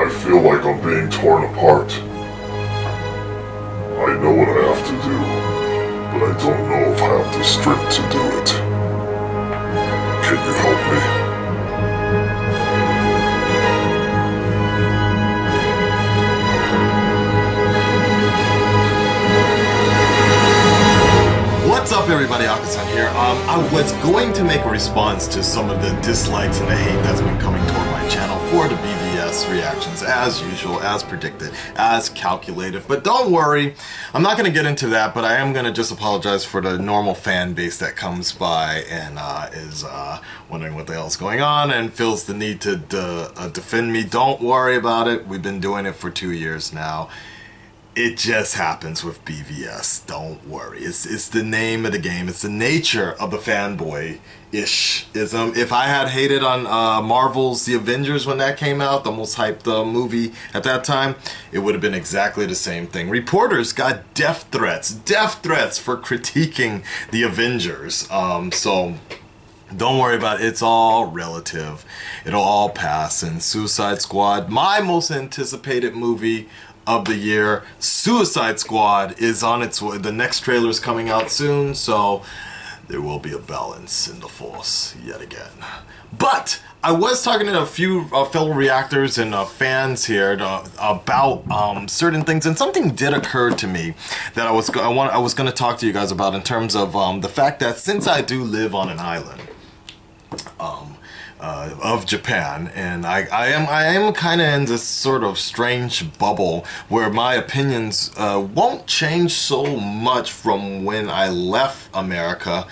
I feel like I'm being torn apart. I know what I have to do, but I don't know if I have the strength to do it. Can you help me? What's up, everybody? Akasan here. I was going to make a response to some of the dislikes and the hate that's been coming toward my channel for the BvS reactions, as usual, as predicted, as calculated. But don't worry, I'm not going to get into that, but I am going to just apologize for the normal fan base that comes by and is wondering what the hell's going on and feels the need to defend me. Don't worry about it. We've been doing it for 2 years now. It just happens with BvS. Don't worry. It's the name of the game. It's the nature of the fanboy-ish-ism. If I had hated on Marvel's The Avengers when that came out, the most hyped movie at that time, it would have been exactly the same thing. Reporters got death threats for critiquing The Avengers. So don't worry about it. It's all relative. It'll all pass. And Suicide Squad, my most anticipated movie of the year, Suicide Squad, is on its way. The next trailer is coming out soon, so there will be a balance in the force yet again. But I was talking to a few fellow reactors and fans here about certain things, and something did occur to me that I was going to talk to you guys about in terms of the fact that since I do live on an island of Japan, and I am kind of in this sort of strange bubble where my opinions won't change so much from when I left America,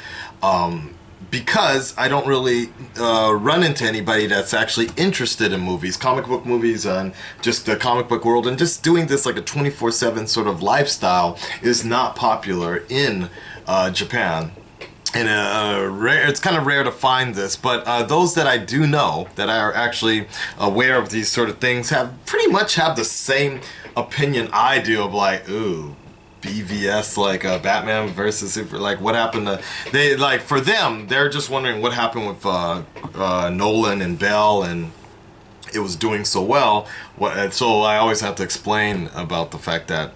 because I don't really run into anybody that's actually interested in movies, comic book movies, and just the comic book world, and just doing this like a 24/7 sort of lifestyle is not popular in Japan. And it's kind of rare to find this, but those that I do know that are actually aware of these sort of things pretty much have the same opinion I do of like, ooh, BvS, like Batman versus Super, like what happened to, they, like for them, they're just wondering what happened with Nolan and Bell, and it was doing so well. So I always have to explain about the fact that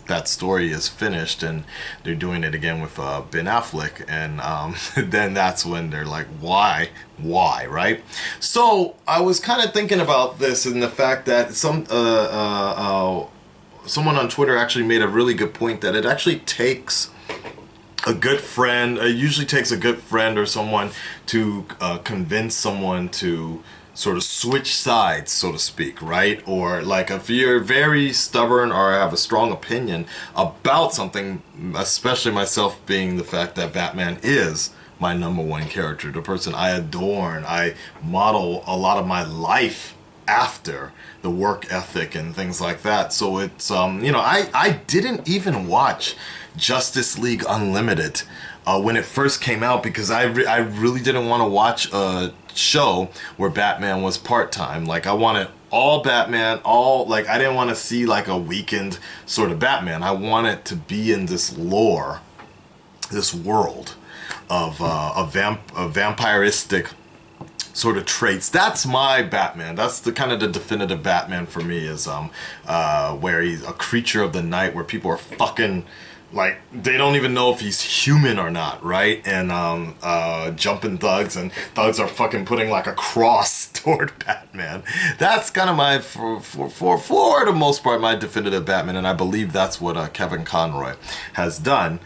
that story is finished and they're doing it again with Ben Affleck, and then that's when they're like, why, right? So I was kind of thinking about this and the fact that someone on Twitter actually made a really good point that it actually takes a good friend, usually takes a good friend or someone to convince someone to sort of switch sides, so to speak, right? Or like if you're very stubborn or have a strong opinion about something, especially myself being the fact that Batman is my #1 character, the person I adore and I model a lot of my life after, the work ethic and things like that. So it's, you know, I didn't even watch Justice League Unlimited when it first came out because I really didn't want to watch a show where Batman was part-time. Like I wanted all Batman, like I didn't want to see like a weakened sort of Batman. I wanted to be in this lore, this world of vampiristic sort of traits. That's my Batman. That's the kind of the definitive Batman for me, is where he's a creature of the night, where people are fucking like, they don't even know if he's human or not, right? And jumping thugs, and thugs are fucking putting like a cross toward Batman. That's kind of my, for the most part, my definitive Batman, and I believe that's what Kevin Conroy has done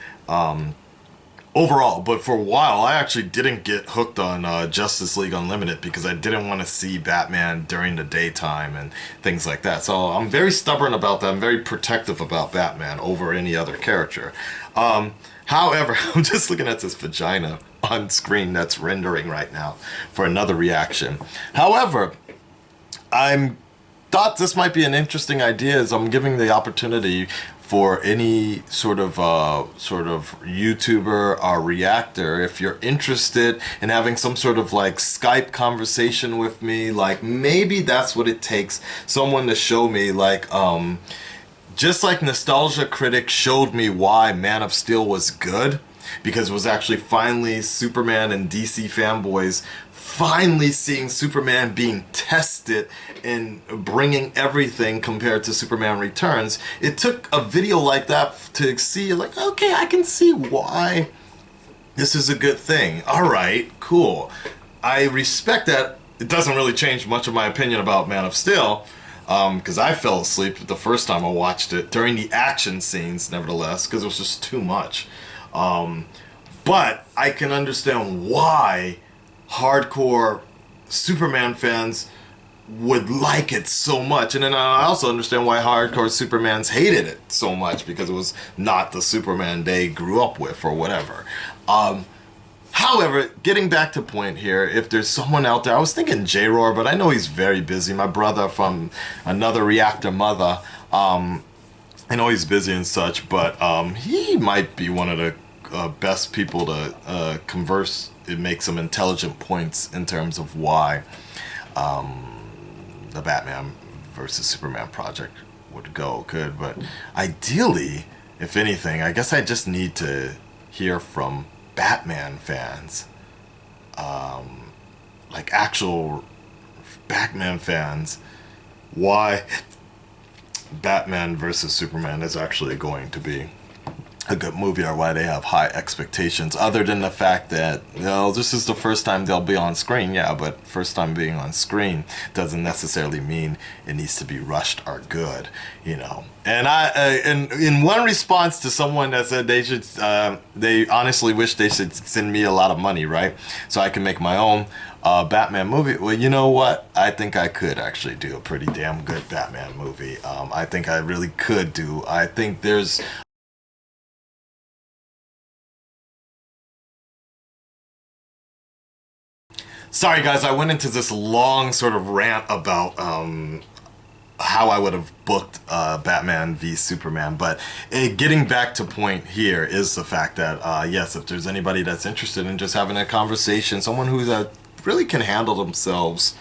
overall. But for a while, I actually didn't get hooked on Justice League Unlimited because I didn't want to see Batman during the daytime and things like that. So I'm very stubborn about that. I'm very protective about Batman over any other character. However, I'm just looking at this vagina on screen that's rendering right now for another reaction. However, I thought this might be an interesting idea, as I'm giving the opportunity for any sort of YouTuber or reactor, if you're interested in having some sort of like Skype conversation with me, like maybe that's what it takes, someone to show me like just like Nostalgia Critic showed me why Man of Steel was good, because it was actually finally Superman and DC fanboys finally seeing Superman being tested and bringing everything compared to Superman Returns. It took a video like that to see, like, okay, I can see why this is a good thing. All right, cool. I respect that. It doesn't really change much of my opinion about Man of Steel, because I fell asleep the first time I watched it during the action scenes, nevertheless, because it was just too much. But I can understand why hardcore Superman fans would like it so much, and then I also understand why hardcore Supermans hated it so much, because it was not the Superman they grew up with or whatever. However, getting back to point here, if there's someone out there, I was thinking J-Roar, but I know he's very busy. My brother from another Reactor mother, I know he's busy and such, but he might be one of the best people to converse and make some intelligent points in terms of why the Batman versus Superman project would go good. But ideally, if anything, I guess I just need to hear from Batman fans, like actual Batman fans, why Batman versus Superman is actually going to be a good movie, or why they have high expectations, other than the fact that, you know, this is the first time they'll be on screen. Yeah, but first time being on screen doesn't necessarily mean it needs to be rushed or good, you know. And in one response to someone that said they should, they honestly wish they should send me a lot of money, right, so I can make my own Batman movie. Well, you know what? I think I could actually do a pretty damn good Batman movie. I think I really could do. I think there's Sorry guys, I went into this long sort of rant about how I would have booked Batman v Superman, but getting back to point here is the fact that yes, if there's anybody that's interested in just having a conversation, someone who really can handle themselves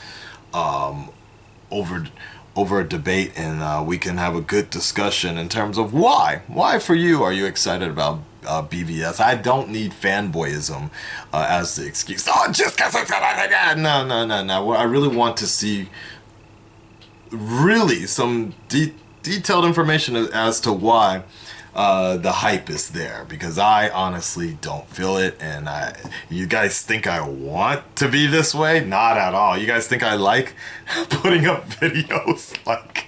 over a debate, and we can have a good discussion in terms of why for you are you excited about BvS. I don't need fanboyism as the excuse. Oh, just because I said that. No. I really want to see really some detailed information as to why the hype is there, because I honestly don't feel it. And you guys think I want to be this way? Not at all. You guys think I like putting up videos? Like,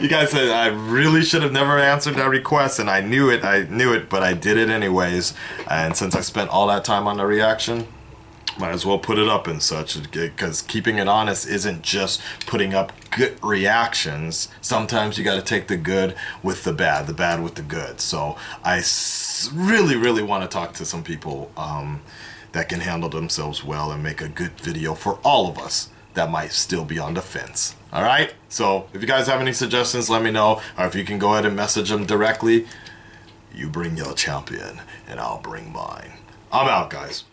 you guys said I really should have never answered that request, and I knew it, but I did it anyways. And since I spent all that time on the reaction, might as well put it up and such, because keeping it honest isn't just putting up good reactions. Sometimes you got to take the good with the bad with the good. So I really want to talk to some people that can handle themselves well and make a good video for all of us that might still be on the fence. All right, so if you guys have any suggestions, let me know, or if you can go ahead and message them directly. You bring your champion and I'll bring mine. I'm out, guys.